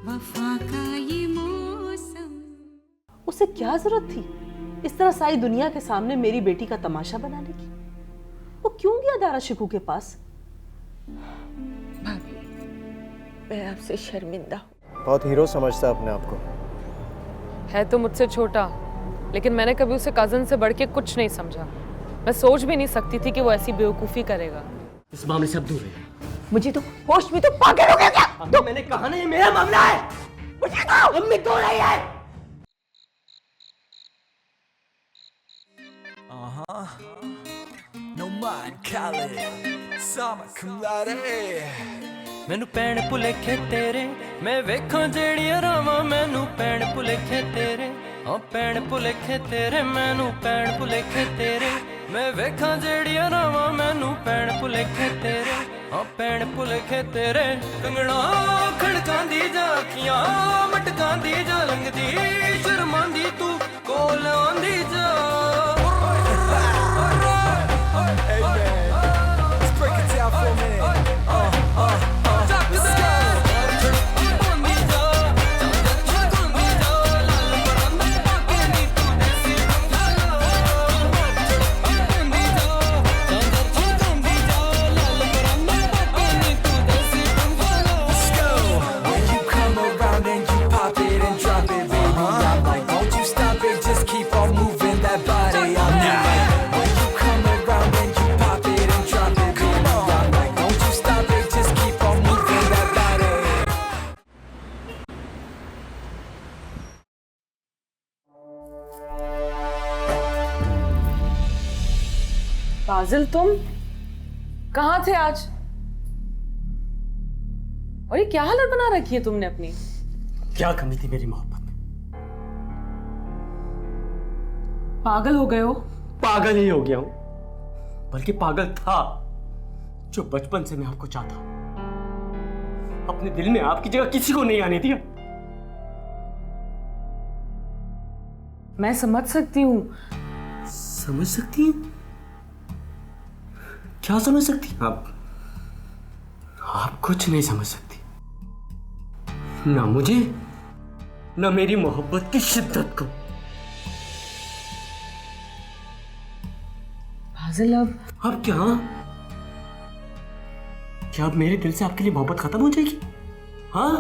वफा का ये मौसम। उसे क्या जरूरत थी इस तरह सारी दुनिया के सामने मेरी बेटी का तमाशा बनाने की? वो क्यों गया दारा शिकू के पास? भाभी, मैं आपसे शर्मिंदा हूँ। बहुत हीरो समझता अपने आप को। है तो मुझसे छोटा, लेकिन मैंने कभी उसे कजन से बढ़ के कुछ नहीं समझा। मैं सोच भी नहीं सकती थी कि वो ऐसी बेवकूफी करेगा। इस मामले से अब दूर रहे। मुझे तो होश में तो पागल हो गया क्या? तो मैंने कहा ना ये मेरा मामला है। मुझे तो अम्मी कौन है ये? No mind Khaled, summer cum laude. मैनू पैण भुलेखे तेरे, मैं वेखां जेड़ियां रावां मैनू पैण भुलेखे तेरे, हाँ पैण भुलेखे तेरे, मैनू पैण भुलेखे तेरे, मैं वेखां जेड़ियां रावां मैनू पैण भुलेखे तेरे, हाँ पैण भुलेखे तेरे। कंगना खड़कांदी जा अखियां मटकांदी जा लंघदी शर्मांदी तू कोल आंदी जा। Hey man, let's break it down for a minute. Let's go. Let's go. When you come around and you pop it and drop it, baby, I'm like, don't you stop it, just keep on moving that body. I'm like, when you come around and you pop it and drop it, baby, I'm like, don't you stop it, just keep on moving that body. फाजिल, तुम कहाँ थे आज? और ये क्या हालत बना रखी है तुमने अपनी? क्या कमी थी मेरी मोहब्बत में? पागल हो गए हो? पागल ही हो गया हूं, बल्कि पागल था जो बचपन से मैं आपको चाहता हूं। अपने दिल में आपकी जगह किसी को नहीं आने दिया। मैं समझ सकती हूँ। समझ सकती हैं? क्या समझ सकती हैं आप कुछ नहीं समझ सकती, ना मुझे ना मेरी मोहब्बत की शिद्दत को। फाजिल, अब क्या अब मेरे दिल से आपके लिए मोहब्बत खत्म हो जाएगी? हाँ,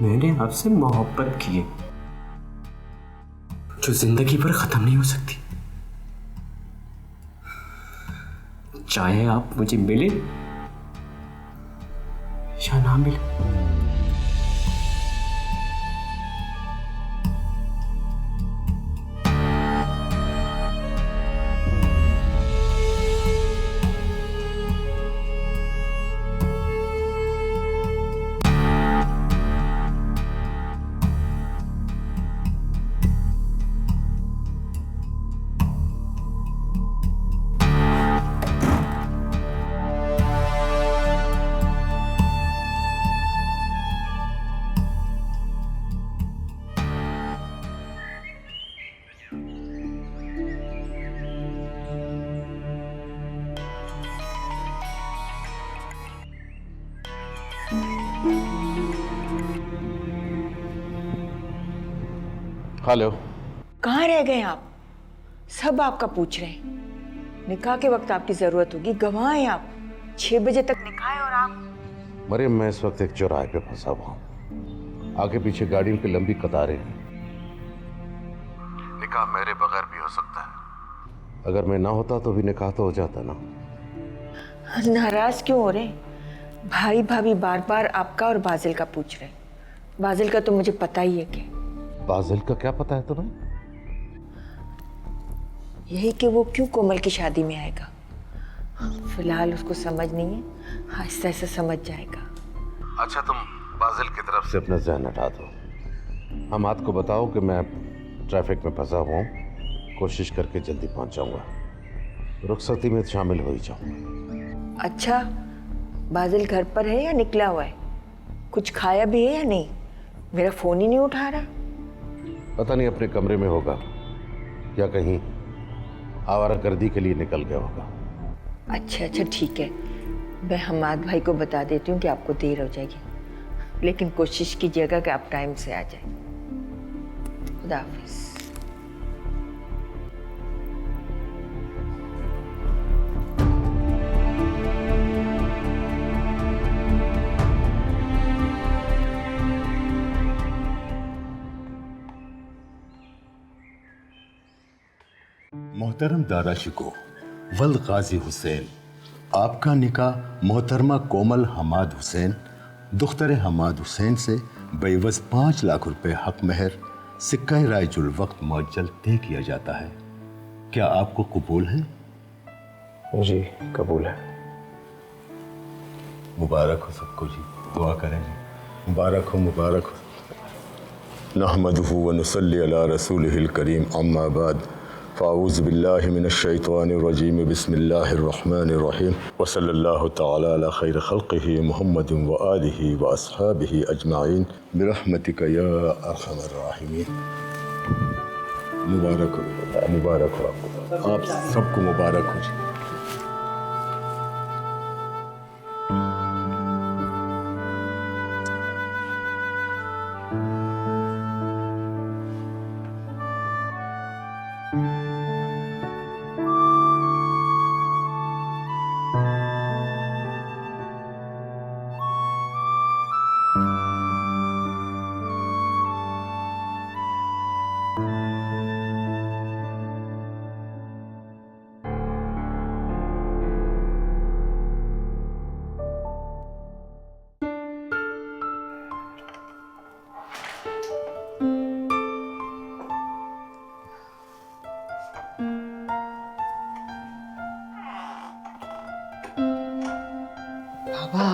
मैंने आपसे मोहब्बत की है जो जिंदगी भर खत्म नहीं हो सकती। चाहे आप मुझे मिले या ना मिले। हेलो। कहाँ रह गए आप? सब आपका पूछ रहे हैं। निकाह के वक्त आपकी जरूरत होगी, गवाह हैं आप। 6 बजे तक निकाह है और आप। मरियम, मैं इस वक्त एक चौराहे पे फंसा हुआ हूँ। आगे पीछे गाड़ियों की लंबी कतारें हैं। निकाह मेरे बगैर भी हो सकता है। अगर मैं ना होता तो भी निकाह तो हो जाता ना। नाराज क्यों हो रहे? भाई भाभी बार बार आपका और बाजिल का पूछ रहे। बाजिल का तो मुझे पता ही है कि। बाजिल का क्या पता है तुम्हें? यही कि वो क्यों कोमल की शादी में आएगा। फिलहाल उसको समझ नहीं है, आहिस्ता आहिस्ता समझ जाएगा। अच्छा, तुम बाजिल की तरफ से अपना ज़हन हटा दो। हम आपको बताओ कि मैं ट्रैफिक में फंसा हुआ हूँ। कोशिश करके जल्दी पहुँच जाऊँगा। रुखसती में शामिल हो ही जाऊँगा। अच्छा, बाजिल घर पर है या निकला हुआ है? कुछ खाया भी है या नहीं? मेरा फोन ही नहीं उठा रहा। पता नहीं, अपने कमरे में होगा या कहीं आवारागर्दी के लिए निकल गया होगा। अच्छा ठीक है, मैं हमाद भाई को बता देती हूँ कि आपको देर हो जाएगी। लेकिन कोशिश कीजिएगा कि आप टाइम से आ जाए। खुदा हाफिज। मोहतरम दारा शिको वल गाजी हुसैन, आपका निकाह मोहतरमा कोमल हमाद हुसैन दुख्तर हमाद हुसैन से बेवज 5 लाख रुपए हक महर सिक्का रायजुल वक्त मुअज्जल तय किया जाता है। क्या आपको कबूल है? जी कबूल है। मुबारक हो सबको जी, दुआ करें जी। मुबारक हो, मुबारक हो। नहमदुहु व नुसल्ली अला रसूलिहिल करीम, अम्मा बाद, फ़ाऊज़ बिल्लाहि मिनश शैतानिर रजीम, बिस्मिल्लाहिर रहमानिर रहीम, व सल्लल्लाहु तआला अला खैर खल्क़िही मुहम्मदिन व आलिही व अस्हाबिही अजमाइन बिरहमतिका या अरहमर राहिमीन। मुबारक हो, मुबारक हो आपको, आप सबको मुबारक हो जी। बाबा,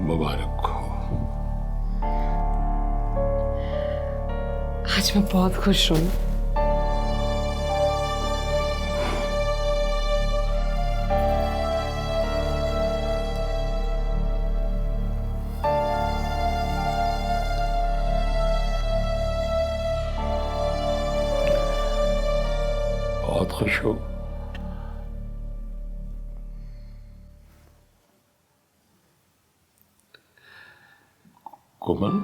मुबारक हो। आज मैं बहुत खुश हूँ। बहुत खुश हो। कोमल,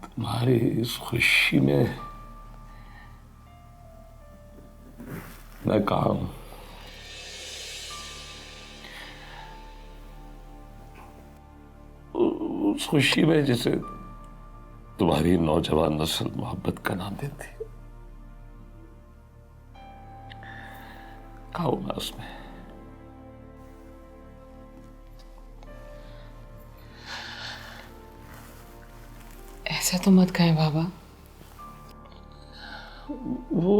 तुम्हारी इस खुशी में मैं कहा हूं। उस खुशी में जिसे तुम्हारी नौजवान नस्ल मोहब्बत का नाम देती है, कहा मैं उसमें। ऐसा तो मत कहें बाबा। वो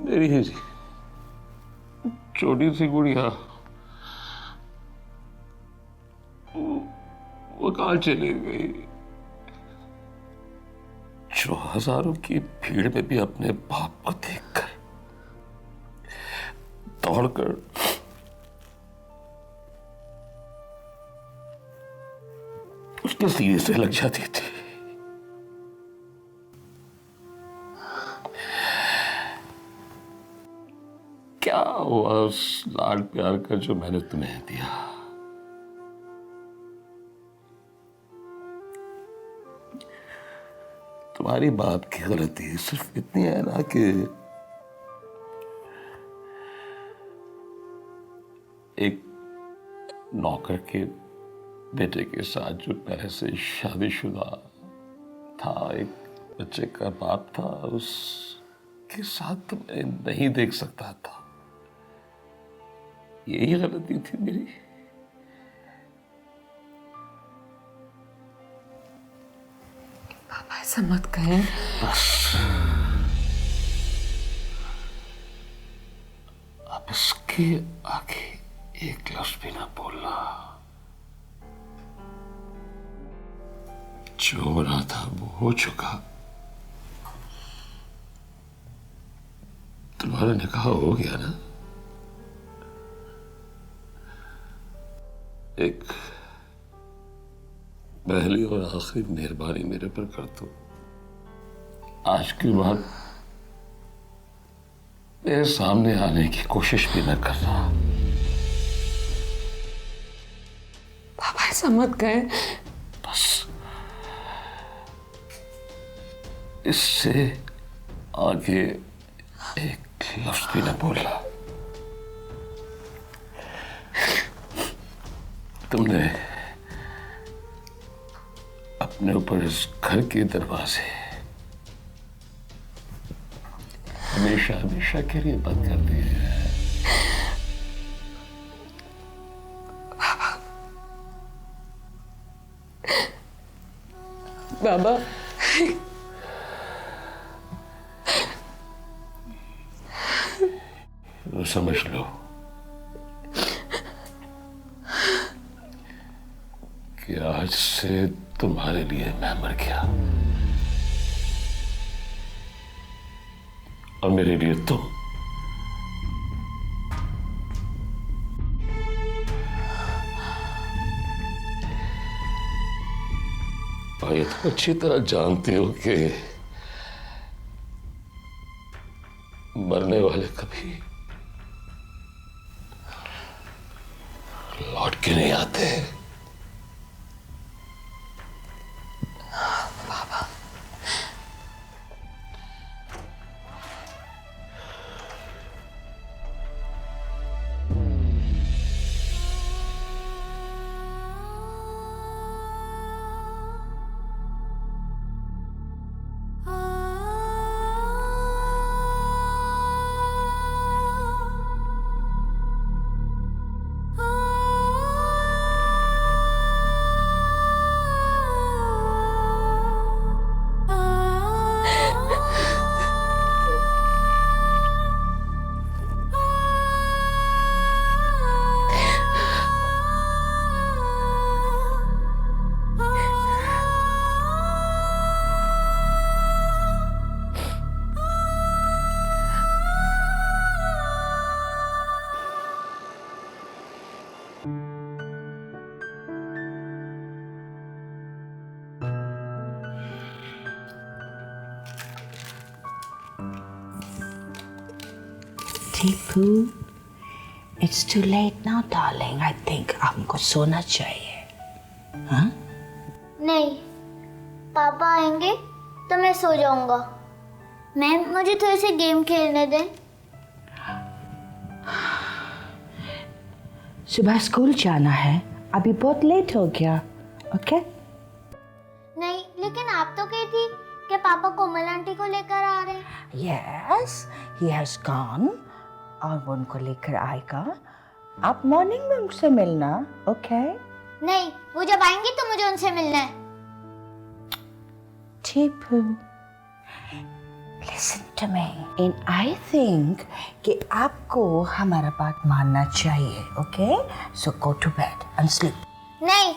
मेरी है जी, छोटी सी गुड़िया, वो कहाँ चली गई, जो हजारों की भीड़ में भी अपने बाप को देखकर दौड़कर उसके सीने से लग जाती थी। क्या हुआ उस लाड प्यार का जो मैंने तुम्हें दिया? तुम्हारी बाप की गलती सिर्फ इतनी है ना कि एक नौकर के बेटे के साथ जो पहले से शादीशुदा था, एक बच्चे का बाप था, उसके साथ तो मैं नहीं देख सकता था। यही गलती थी मेरी। पापा ऐसा मत कहें। बस अब इसके आगे एक लफ्ज भी ना बोलना। जो होना था वो हो चुका। तुम्हारा निकाह हो गया ना। एक पहली और आखिरी मेहरबानी मेरे पर कर दो। आज के बाद मेरे सामने आने की कोशिश भी न करना। पापा ऐसा मत कहें। बस इससे आगे एक लफ्ज भी न बोलना। तुमने अपने ऊपर इस घर के दरवाजे हमेशा हमेशा के लिए बंद कर दिए हैं। बाबा वो समझ लो कि आज से तुम्हारे लिए मैं मर गया और मेरे लिए तुम। और ये तो अच्छी तरह जानते हो कि मरने वाले कभी लौट के नहीं आते। Tipu, it's too late now, darling. I think हमको सोना चाहिए। हाँ? नहीं, पापा आएंगे तो मैं सो जाऊंगा। मैम, मुझे थोड़े से गेम खेलने दें। सुबह स्कूल जाना है, अभी बहुत लेट हो गया। ओके? नहीं, लेकिन आप तो कही थी कि पापा कोमल आंटी को लेकर आ रहे हैं। Yes, he has gone. और वो उनको लेकर आएगा। आप मॉर्निंग में उनसे मिलना, ओके? नहीं, वो जब आएंगे तो मुझे उनसे मिलना है। Tipu, listen to me. And I think कि आपको हमारा बात मानना चाहिए, okay? So go to bed and sleep. नहीं,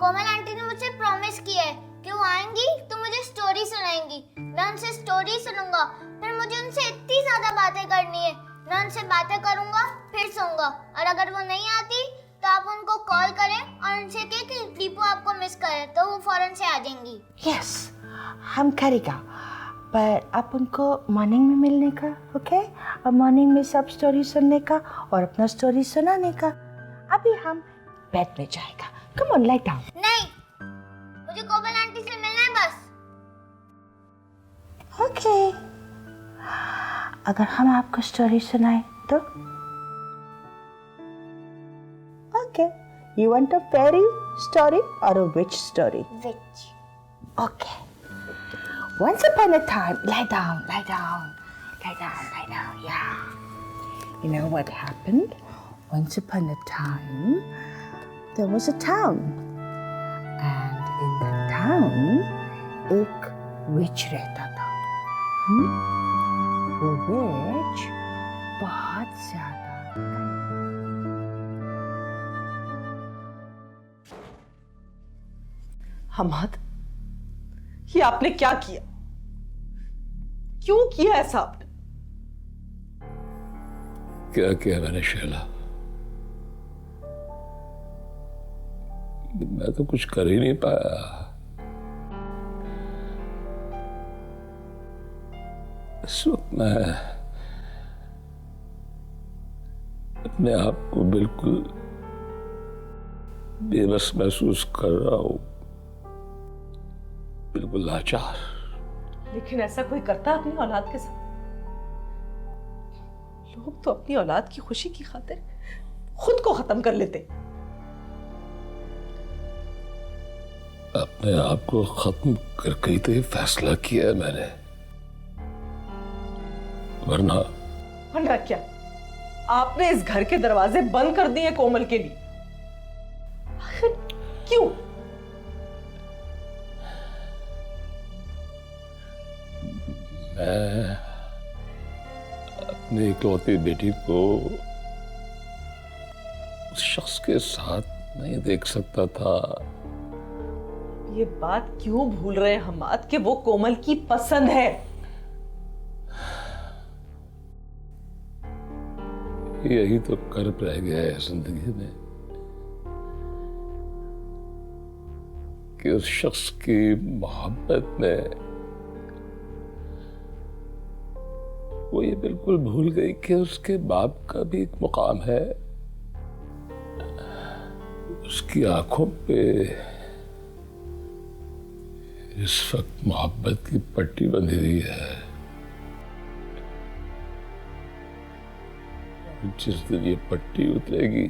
कोमल आंटी ने मुझसे प्रॉमिस किया है कि वो आएंगी तो मुझे स्टोरी सुनाएंगी। मैं उनसे स्टोरी सुनूंगा, फिर मुझे उनसे इतनी ज्यादा बातें करनी है। मैं उनसे बातें करूंगा, फिर सोऊंगा। और अगर वो नहीं आती तो आप उनको कॉल करें और उनसे कहें कि टीपू आपको मिस करे, तो वो फौरन से आ जाएंगी। Yes, हम करेगा। पर आप उनको मॉर्निंग में मिलने का, ओके? और मॉर्निंग में सब स्टोरी सुनने का और अपना स्टोरी सुनाने का। अभी हम बेड में जाएगा। Come on, light down. नहीं, मुझे कोमल आंटी से मिलना है बस। ओके। अगर हम आपको स्टोरी सुनाए तो? Okay. You want a fairy story or a witch story? Witch. Okay. Once upon a time, lie down, lie down, lie down, lie down, yeah. You know what happened? Once upon a time, there was a town. And in that town, एक witch रहता था। वो witch बहुत ज्यादा हमाद, ये आपने क्या किया? क्यों किया ऐसा आपने? क्या किया मैंने शैला? मैं तो कुछ कर ही नहीं पाया। इस वक्त मैं अपने आप को बिल्कुल बेबस महसूस कर रहा हूं, बिल्कुल लाचार। लेकिन ऐसा कोई करता अपनी औलाद के साथ? लोग तो अपनी औलाद की खुशी की खातिर खुद को खत्म कर लेते। अपने आप को खत्म करके ही तो ये फैसला किया है मैंने, वरना क्या आपने इस घर के दरवाजे बंद कर दिए कोमल के लिए? आखिर क्यों? मैं अपनी इकलौती बेटी को उस शख्स के साथ नहीं देख सकता था। ये बात क्यों भूल रहे हैं हमाद कि वो कोमल की पसंद है? यही तो कर्म रह गया है जिंदगी में कि उस शख्स की मोहब्बत में वो ये बिल्कुल भूल गई कि उसके बाप का भी एक मुकाम है। उसकी आंखों पे इस वक्त मोहब्बत की पट्टी बंधी हुई है। जिस दिन ये पट्टी उतरेगी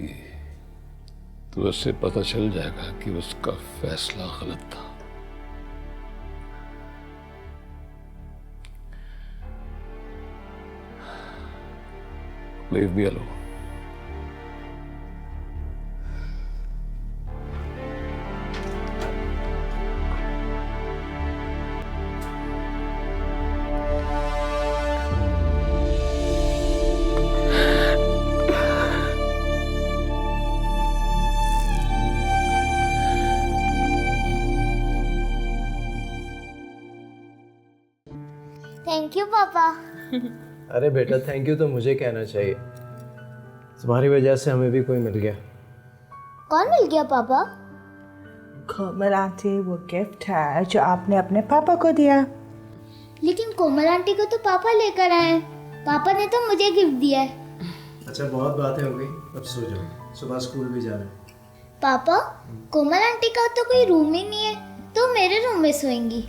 तो उससे पता चल जाएगा कि उसका फैसला गलत था। Leave me alone. Thank you पापा। अरे बेटा थैंक यू तो मुझे कहना चाहिए, तुम्हारी वजह से हमें भी कोई मिल गया। कौन मिल गया पापा? कोमल आंटी वो गिफ्ट है जो आपने अपने पापा को दिया। लेकिन कोमल आंटी को तो पापा लेकर आए हैं। पापा ने तो मुझे गिफ्ट दिया है। अच्छा बहुत बातें हो गई, अब सो जाओ, सुबह स्कूल भी जाना है। पापा कोमल आंटी का तो कोई रूम ही नहीं है, तो मेरे रूम में सोएंगी।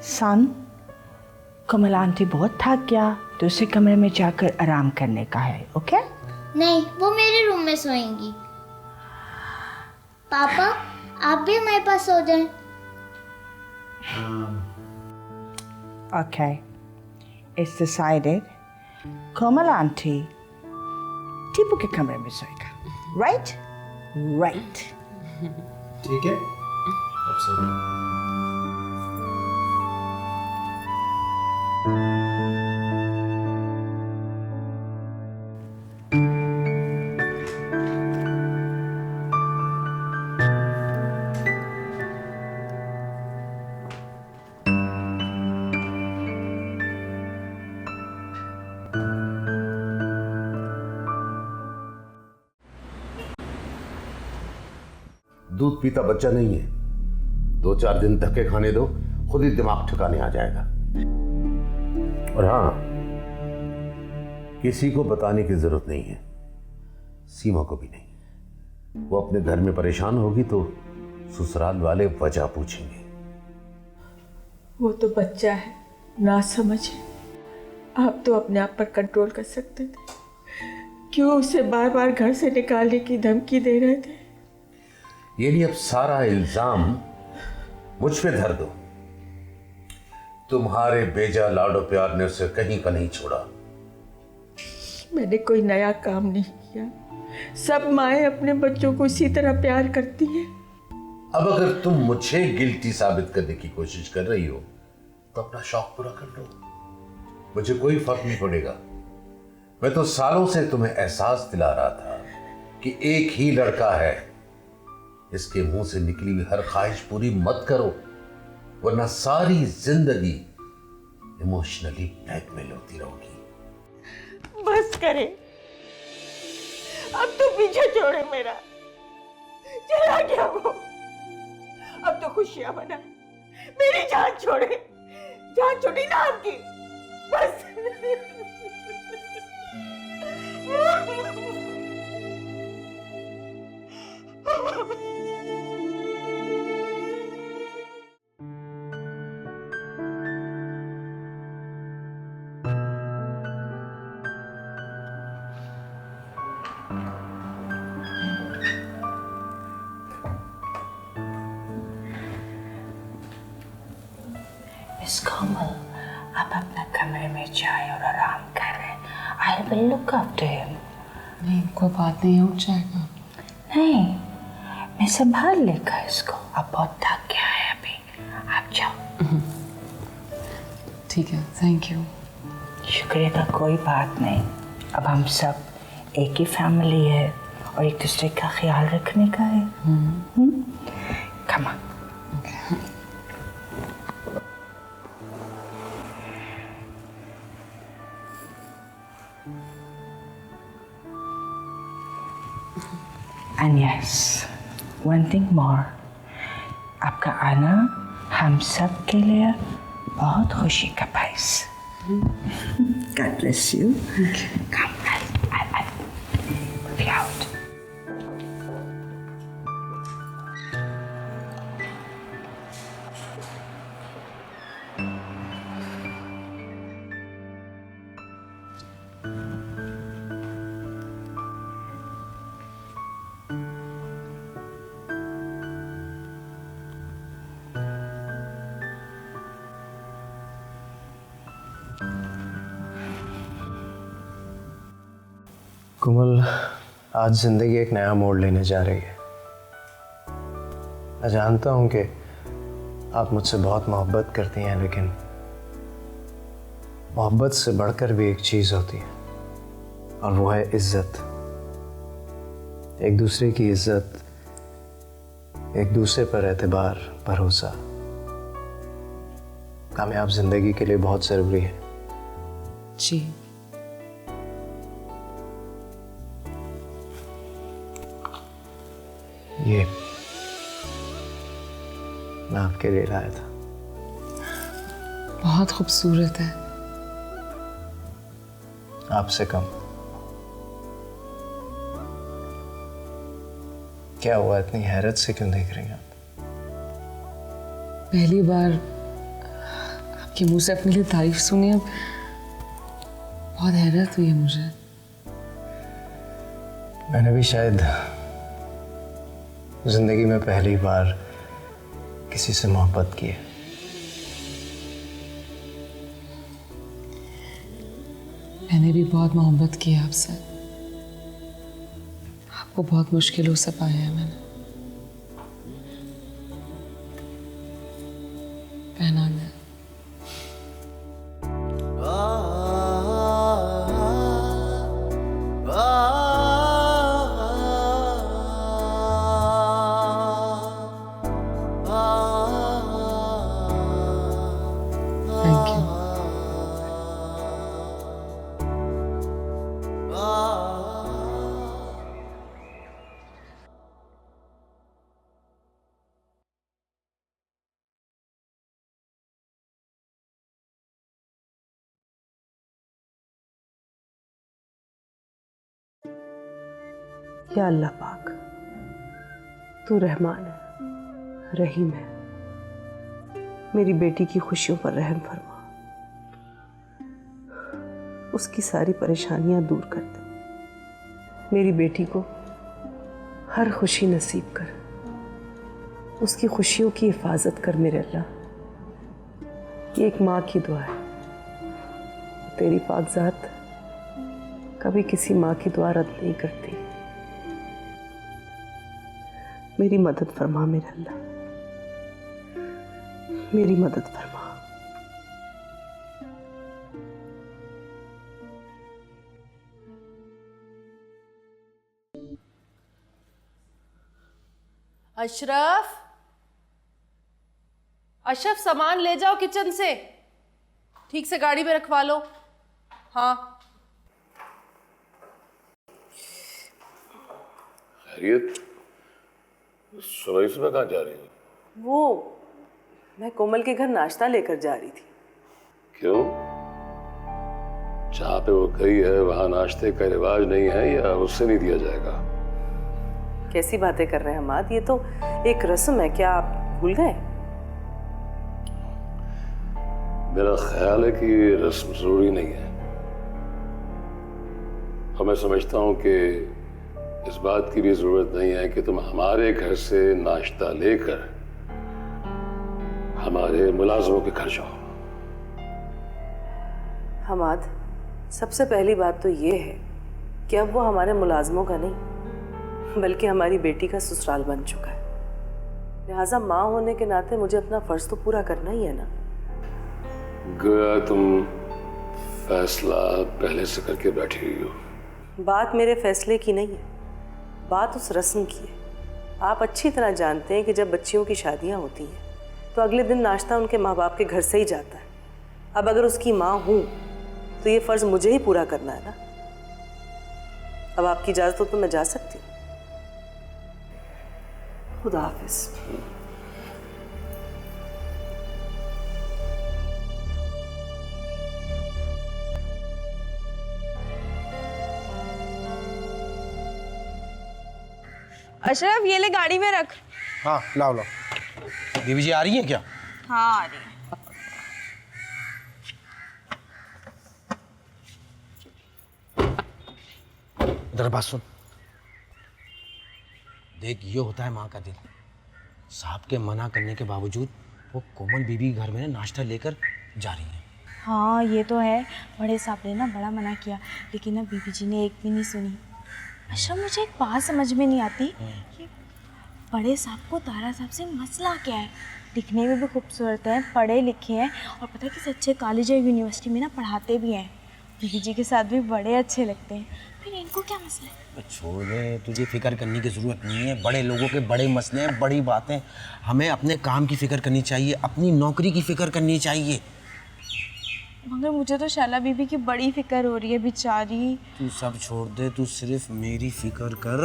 सन, कोमल आंटी बहुत थक गया, दूसरे कमरे में जाकर आराम करने का है। ओके? नहीं, वो मेरे रूम में सोएंगी। पापा आप भी हमारे पास सो जाएं। Okay, it's decided. Komal aunty Tipu के कमरे में सोएगा। राइट? राइट। ठीक है, अब सो जाओ। दूध पीता बच्चा नहीं है, 2-4 दिन धक्के खाने दो, खुद ही दिमाग ठिकाने आ जाएगा। और हाँ, किसी को बताने की जरूरत नहीं है, सीमा को भी नहीं। वो अपने घर में परेशान होगी तो ससुराल वाले वजह पूछेंगे। वो तो बच्चा है, ना समझ है। आप तो अपने आप पर कंट्रोल कर सकते थे, क्यों उसे बार बार घर से निकालने की धमकी दे रहे थे? ये नहीं, अब सारा इल्जाम मुझ पे धर दो। तुम्हारे बेजा लाडो प्यार ने उसे कहीं का नहीं छोड़ा। मैंने कोई नया काम नहीं किया, सब माएं अपने बच्चों को इसी तरह प्यार करती हैं। अब अगर तुम मुझे गिल्टी साबित करने की कोशिश कर रही हो तो अपना शौक पूरा कर लो, मुझे कोई फर्क नहीं पड़ेगा। मैं तो सालों से तुम्हें एहसास दिला रहा था कि एक ही लड़का है, इसके मुंह से निकली हुई हर ख्वाहिश पूरी मत करो, वरना सारी जिंदगी इमोशनली ब्लैकमेल होती रहोगी। बस करें, अब तो पीछे छोड़े मेरा, चला गया वो। अब तो खुशियां मना, मेरी जान छोड़े, जान छोड़ी ना आपकी, बस। मिस कोमल, आप अपना कमरे में जाए और आराम करें। I will look after him. नहीं, कोई बात नहीं, उठ जाएगा। नहीं, मैं संभाल लेगा इसको। अब बहुत थक गया है अभी, आप जाओ। ठीक है, थैंक यू। शुक्रिया का कोई बात नहीं। अब हम सब एक ही फैमिली है और एक दूसरे का ख्याल रखने का है। Come on. And yes, one thing more. आपका आना हम सब के लिए बहुत खुशी का बाइस। God bless you. Come, I'll move you out. कोमल, आज ज़िंदगी एक नया मोड़ लेने जा रही है। मैं जानता हूँ कि आप मुझसे बहुत मोहब्बत करती हैं, लेकिन मोहब्बत से बढ़कर भी एक चीज़ होती है और वो है इज़्ज़त। एक दूसरे की इज़्ज़त, एक दूसरे पर एतबार, भरोसा कामयाब ज़िंदगी के लिए बहुत ज़रूरी है। जी। ये मैं आपके लिए लाया था। बहुत खूबसूरत है। आपसे कम। क्या हुआ, इतनी हैरत से क्यों देख रही हैं आप? पहली बार आपके मुंह से अपने लिए तारीफ सुनी, अब बहुत हैरत हुई है मुझे। मैंने भी शायद जिंदगी में पहली बार किसी से मोहब्बत की है। मैंने भी बहुत मोहब्बत की है आपसे। आपको बहुत मुश्किलों से पाया है मैंने। पहना है। या अल्लाह पाक, तू रहमान है, रहीम है। मेरी बेटी की खुशियों पर रहम फरमा, उसकी सारी परेशानियां दूर कर दे। मेरी बेटी को हर खुशी नसीब कर, उसकी खुशियों की हिफाजत कर मेरे अल्लाह। ये एक माँ की दुआ है, तेरी पाक ज़ात कभी किसी माँ की दुआ रद्द नहीं करती। मेरी मदद फरमा मेरे अल्लाह, मेरी मदद फरमा। अशरफ, अशरफ सामान ले जाओ किचन से, ठीक से गाड़ी में रखवा लो। हाँ। खैरियत? सुबह सुबह कहाँ जा रही हो? वो मैं कोमल के घर नाश्ता लेकर जा रही थी। क्यों? जहाँ पे वो गई है वहाँ नाश्ते का रिवाज नहीं है या उससे नहीं दिया जाएगा? कैसी बातें कर रहे हैं हमाद, ये तो एक रस्म है, क्या आप भूल गए? मेरा ख्याल है कि ये रस्म जरूरी नहीं है और मैं समझता हूँ कि इस बात की भी जरूरत नहीं है कि तुम हमारे घर से नाश्ता लेकर हमारे मुलाजमों के घर जाओ। हमाद, सबसे पहली बात तो ये है कि अब वो हमारे मुलाजमों का नहीं बल्कि हमारी बेटी का ससुराल बन चुका है। लिहाजा माँ होने के नाते मुझे अपना फर्ज तो पूरा करना ही है ना। गोया तुम फैसला पहले से करके बैठी हुई हो। बात मेरे फैसले की नहीं है, बात उस रस्म की है। आप अच्छी तरह जानते हैं कि जब बच्चियों की शादियां होती हैं तो अगले दिन नाश्ता उनके माँ बाप के घर से ही जाता है। अब अगर उसकी माँ हूँ तो ये फ़र्ज़ मुझे ही पूरा करना है ना। अब आपकी इजाज़त हो तो मैं जा सकती हूँ। खुदा हाफिज़। अशरफ, ये ले गाड़ी में रख। हाँ लाओ लाओ। बीवी जी आ रही हैं क्या? हाँ आ रही है। इधर बात सुन। देख, ये होता है माँ का दिल। साहब के मना करने के बावजूद वो कोमल बीबी घर में नाश्ता लेकर जा रही है। हाँ ये तो है, बड़े साहब ने ना बड़ा मना किया लेकिन ना बीबी जी ने एक भी नहीं सुनी। अशरफ, मुझे एक बात समझ में नहीं आती कि बड़े साहब को तारा साहब से मसला क्या है। दिखने में भी खूबसूरत हैं, पढ़े लिखे हैं और पता है कि अच्छे कॉलेज और यूनिवर्सिटी में ना पढ़ाते भी हैं। बीबी जी के साथ भी बड़े अच्छे लगते हैं, फिर इनको क्या मसला है? छोड़ दे, तुझे फिक्र करने की ज़रूरत नहीं है। बड़े लोगों के बड़े मसले हैं, बड़ी बातें। हमें अपने काम की फ़िक्र करनी चाहिए, अपनी नौकरी की फ़िक्र करनी चाहिए। मगर मुझे तो शैला बीबी की बड़ी फिक्र हो रही है बेचारी। तू सब छोड़ दे, तू सिर्फ मेरी फ़िक्र कर।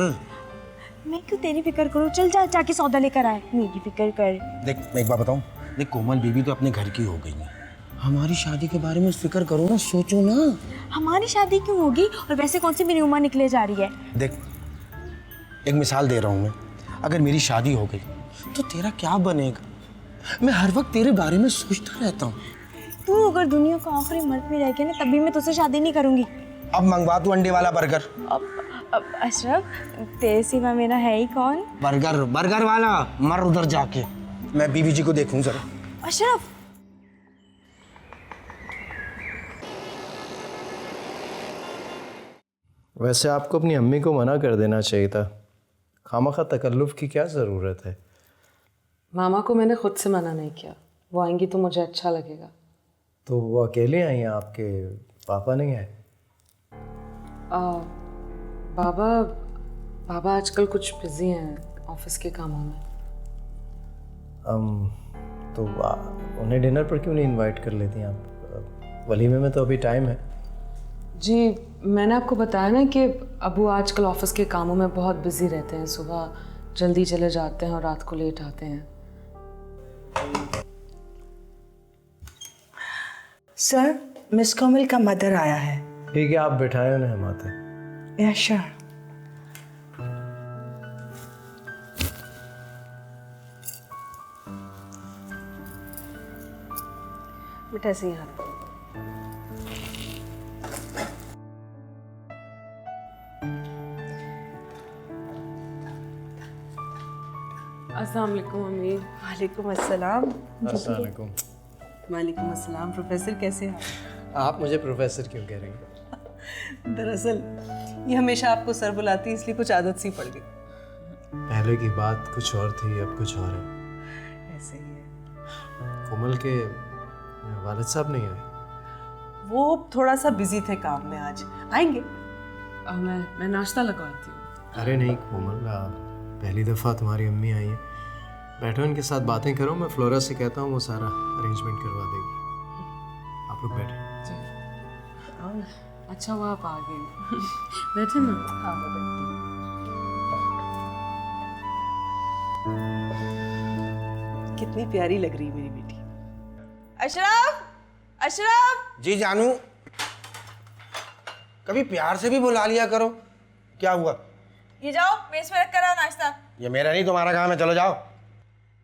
मैं क्यों तेरी फिक्र करूँ? चल जा, जाके सौदा लेकर आए। मेरी फिक्र कर। देख, मैं एक बात बताऊँ, देख कोमल बीबी तो अपने घर की हो गई है। हमारी शादी के बारे में फिक्र करो ना, सोचो ना। हमारी शादी क्यों होगी? और वैसे कौन सी मेरी उम्र निकले जा रही है? देख, एक मिसाल दे रहा हूँ मैं। अगर मेरी शादी हो गई तो तेरा क्या बनेगा? मैं हर वक्त तेरे बारे में सोचता रहता हूँ। तू अगर दुनिया का आखिरी मर्द में रह गया ना, तभी मैं तुझसे शादी नहीं करूँगी। अब मंगवा तू अंडे वाला बर्गर। अब अशरफ, तेरे सिवा मेरा है ही कौन? बर्गर वाला। मर उधर जाके, मैं बीबी जी को देखूं जरा। अशरफ, वैसे आपको अपनी अम्मी को मना कर देना चाहिए था। खामखा तकल्लुफ़ की क्या ज़रूरत है? मामा को मैंने खुद से मना नहीं किया, वो आएंगी तो मुझे अच्छा लगेगा। तो वो अकेले आई हैं, आपके पापा नहीं आए? बाबा आजकल कुछ बिजी हैं ऑफिस के कामों में। तो उन्हें डिनर पर क्यों नहीं इनवाइट कर लेती आप? वलीमे में तो अभी टाइम है। जी, मैंने आपको बताया ना कि अबू आजकल ऑफिस के कामों में बहुत बिजी रहते हैं। सुबह जल्दी चले जाते हैं और रात को लेट आते हैं। सर, मिस कोमल का मदर आया है। ठीक है, आप बिठाएं उन्हें हम आते हैं। या श्योर। बेटा से यहाँ अस्सलाम वालेकुम अम्मी। वालेकुम अस्सलाम। अस्सलाम वालेकुम। वालेकुम अस्सलाम। प्रोफेसर कैसे हैं आप मुझे प्रोफेसर क्यों कह रही हैं? दरअसल ये हमेशा आपको सर बुलाती है, इसलिए कुछ आदत सी पड़ गई। पहले की बात कुछ और थी, अब कुछ और है। ऐसे ही है। कोमल के वालिद साहब नहीं आए? वो थोड़ा सा बिजी थे काम में, आज आएंगे। मैं नाश्ता लगवाती हूँ। अरे नहीं कोमल, पहली दफ़ा तुम्हारी अम्मी आई है। बैठो, इनके साथ बातें करो। मैं फ्लोरा से कहता हूँ वो सारा अरेंजमेंट करवा देगी। आप लोग बैठे। अच्छा हुआ आप आ गए। बैठे ना। हाँ, मैं बैठती हूँ। कितनी प्यारी लग रही है मेरी बेटी। अशरफ, अशरफ। जी जानू, कभी प्यार से भी बुला लिया करो। क्या हुआ? ये जाओ मेज पे रख कर आओ नाश्ता। ये मेरा नहीं तुम्हारा काम है, चलो जाओ।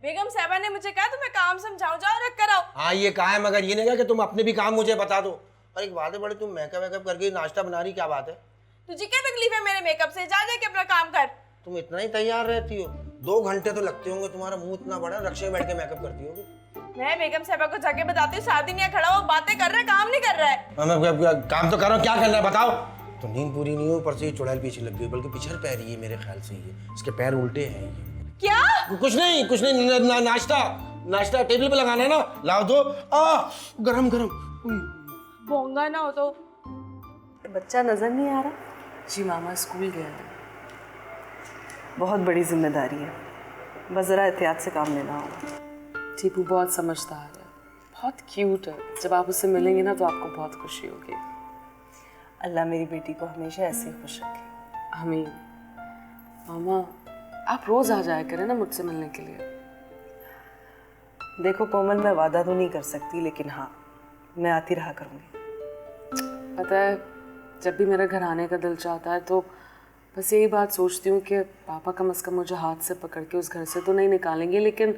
बेगम साहबा ने मुझे कहा तुम्हें काम समझाओ, जाओ रख कर आओ। हाँ ये कहा है, मगर ये नहीं कहा कि तुम अपने भी काम मुझे बता दो। और एक बात है बड़ी, तुम मेकअप वेकअप करके नाश्ता बना रही, क्या बात है? तुझे क्या तकलीफ है मेरे मेकअप से? जा जाके अपना काम कर। तुम इतना ही तैयार रहती हो? 2 घंटे तो लगते होंगे, तुम्हारा मुंह इतना बड़ा, रक्शे में बैठ के मेकअप करती होगी। मैं बेगम साहबा को जाके बताती हूँ, सारा दिन यहाँ खड़ा हो बातें कर रहा है, काम नहीं कर रहा है। मैं काम तो कर रहा हूँ, क्या करना है बताओ। तो नींद पूरी नहीं हो, ऊपर से चुड़ैल पीछे लग गई, बल्कि पिछड़ पैर ही है मेरे ख्याल से। ये इसके पैर उल्टे हैं। ये क्या? कुछ नहीं, नाश्ता टेबल पे लगाना है ना, लाओ दो। गरम गरम। बोंगा ना हो तो। बच्चा नजर नहीं आ रहा? जी मामा स्कूल गया है। बहुत बड़ी जिम्मेदारी है, बस ज़रा एहतियात से काम लेना होगा। टीपू बहुत समझदार है, बहुत क्यूट है। जब आप उससे मिलेंगे ना तो आपको बहुत खुशी होगी। अल्लाह मेरी बेटी को हमेशा ऐसे ही खुश रखे। आमीन। मामा आप रोज आ जाया करें ना मुझसे मिलने के लिए। देखो कोमल, मैं वादा तो नहीं कर सकती, लेकिन हाँ मैं आती रहा करूँगी। पता है जब भी मेरे घर आने का दिल चाहता है तो बस यही बात सोचती हूँ कि पापा कम से कम मुझे हाथ से पकड़ के उस घर से तो नहीं निकालेंगे, लेकिन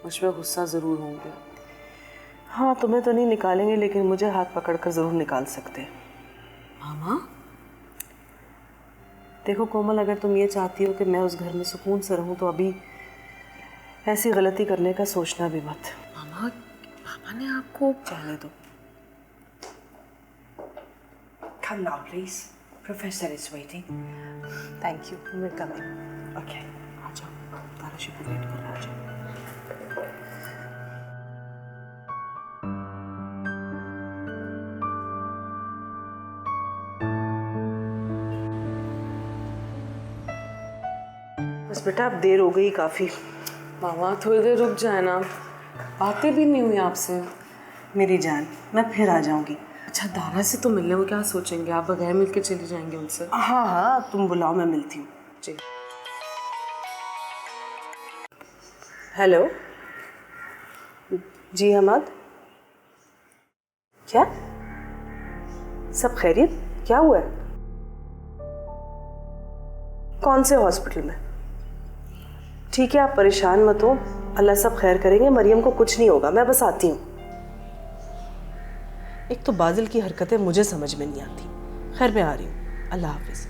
मुझ पर गुस्सा ज़रूर होंगे। हाँ तुम्हें तो नहीं निकालेंगे, लेकिन मुझे हाथ पकड़ कर ज़रूर निकाल सकते हैं। मामा देखो कोमल, अगर तुम ये चाहती हो कि मैं उस घर में सुकून से रहूं तो अभी ऐसी गलती करने का सोचना भी मत। मामा पापा ने आपको जाने दो। Come now, please. Professor is waiting. Thank you. We're coming. Okay. आ जाओ। ताराशी को वेट कर रहा है। बस बेटा अब देर हो गई काफ़ी। मामा थोड़ी देर रुक जाए ना, बातें भी नहीं हुई आपसे। मेरी जान, मैं फिर आ जाऊंगी। अच्छा दारा से तो मिलने वो क्या सोचेंगे? आप बगैर मिलके चली जाएंगे उनसे? हाँ हाँ तुम बुलाओ, मैं मिलती हूँ। जी। हेलो जी हमाद, क्या सब खैरियत? क्या हुआ है? कौन से हॉस्पिटल में? ठीक है आप परेशान मत हो, अल्लाह सब खैर करेंगे। मरियम को कुछ नहीं होगा, मैं बस आती हूँ। एक तो बाजिल की हरकतें मुझे समझ में नहीं आती। खैर मैं आ रही हूँ, अल्लाह हाफिज।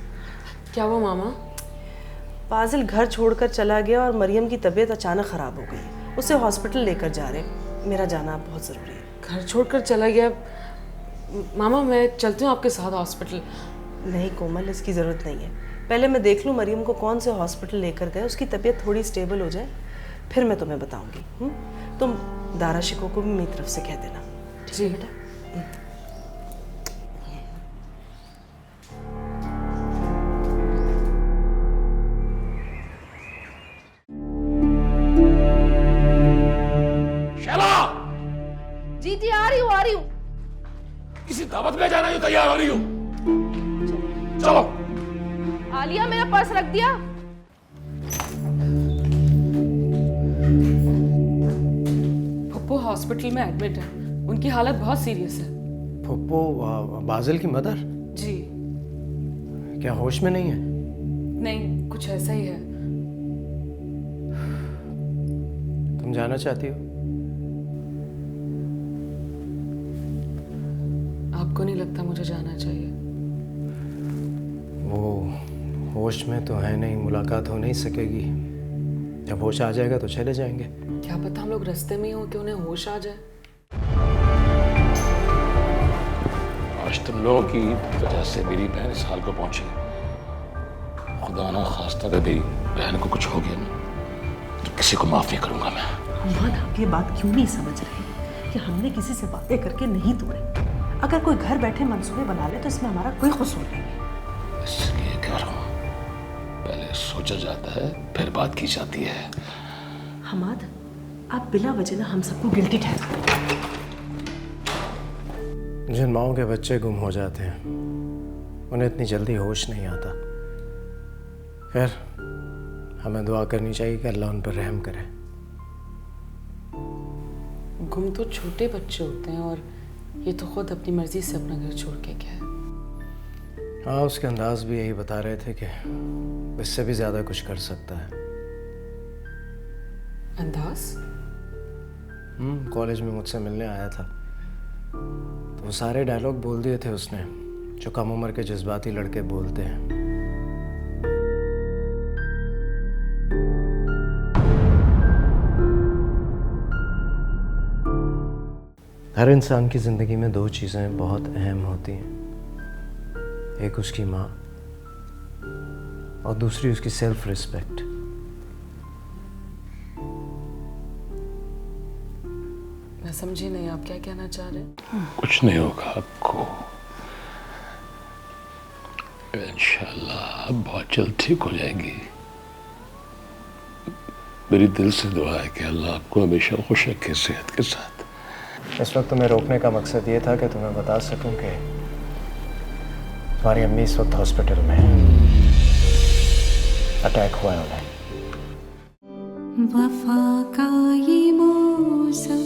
क्या हुआ मामा? बाजिल घर छोड़कर चला गया और मरियम की तबीयत अचानक ख़राब हो गई। उसे हॉस्पिटल लेकर जा रहे। मेरा जाना बहुत ज़रूरी है। घर छोड़कर चला गया? मामा मैं चलती हूँ आपके साथ हॉस्पिटल। नहीं कोमल, इसकी ज़रूरत नहीं है। पहले मैं देख लूँ मरियम को कौन से हॉस्पिटल लेकर गए, उसकी तबीयत थोड़ी स्टेबल हो जाए, फिर मैं तुम्हें बताऊँगी। तुम दारा शिको को भी मेरी तरफ से कह देना। जी बेटा। जी आ रही हूँ। किसी दावत में जाना ही तैयार हो रही हूँ। चलो। आलिया मेरा पर्स रख दिया। पप्पू हॉस्पिटल में एडमिट है, उनकी हालत बहुत सीरियस है। फुप्पो बाजिल की मदर? जी। क्या होश में नहीं है? नहीं कुछ ऐसा ही है। तुम जाना चाहती हो? आपको नहीं लगता मुझे जाना चाहिए? वो होश में तो है नहीं, मुलाकात हो नहीं सकेगी। जब होश आ जाएगा तो चले जाएंगे। क्या पता हम लोग रास्ते में ही हो कि उन्हें होश आ जाए। आज तुम लोगों की वजह से मेरी बहन इस हाल को पहुंची। खुदा ना खास्ता अगर मेरी बहन को कुछ हो गया ना तो किसी को माफ नहीं करूंगा मैं। अम्मा आप ये बात क्यों नहीं समझ रहे कि हमने किसी से बातें करके नहीं तोड़े। अगर कोई घर बैठे मंसूबे बना ले तो इसमें हमारा कोई कसूर नहीं है। इसलिए कह रहा हूँ, पहले सोचा जाता है फिर बात की जाती है। हमाद आप बिला वजह ना हम सबको गिल्टी ठहराते हैं। जिन माओं के बच्चे गुम हो जाते हैं उन्हें इतनी जल्दी होश नहीं आता। खैर हमें दुआ करनी चाहिए कि अल्लाह उन पर रहम करे। हुक्म तो छोटे बच्चे होते हैं और ये तो खुद अपनी मर्जी से अपना घर छोड़ के गया है। हाँ, उसके अंदाज भी यही बता रहे थे कि इससे भी ज्यादा कुछ कर सकता है। अंदाज? कॉलेज में मुझसे मिलने आया था तो वो सारे डायलॉग बोल दिए थे उसने जो कम उम्र के जज्बाती लड़के बोलते हैं। हर इंसान की जिंदगी में दो चीजें बहुत अहम होती हैं, एक उसकी माँ और दूसरी उसकी सेल्फ रिस्पेक्ट। मैं समझी नहीं, आप क्या कहना चाह रहे हैं? कुछ नहीं होगा आपको, इंशाल्लाह आप बहुत जल्द ठीक हो जाएंगी। मेरी दिल से दुआ है कि अल्लाह आपको हमेशा खुश रखे सेहत के साथ। इस वक्त तुम्हें रोकने का मकसद ये था कि तुम्हें बता सकूं कि तुम्हारी अम्मी इस वक्त हॉस्पिटल में है, अटैक हुआ है उन्हें। वफा का ये मौसम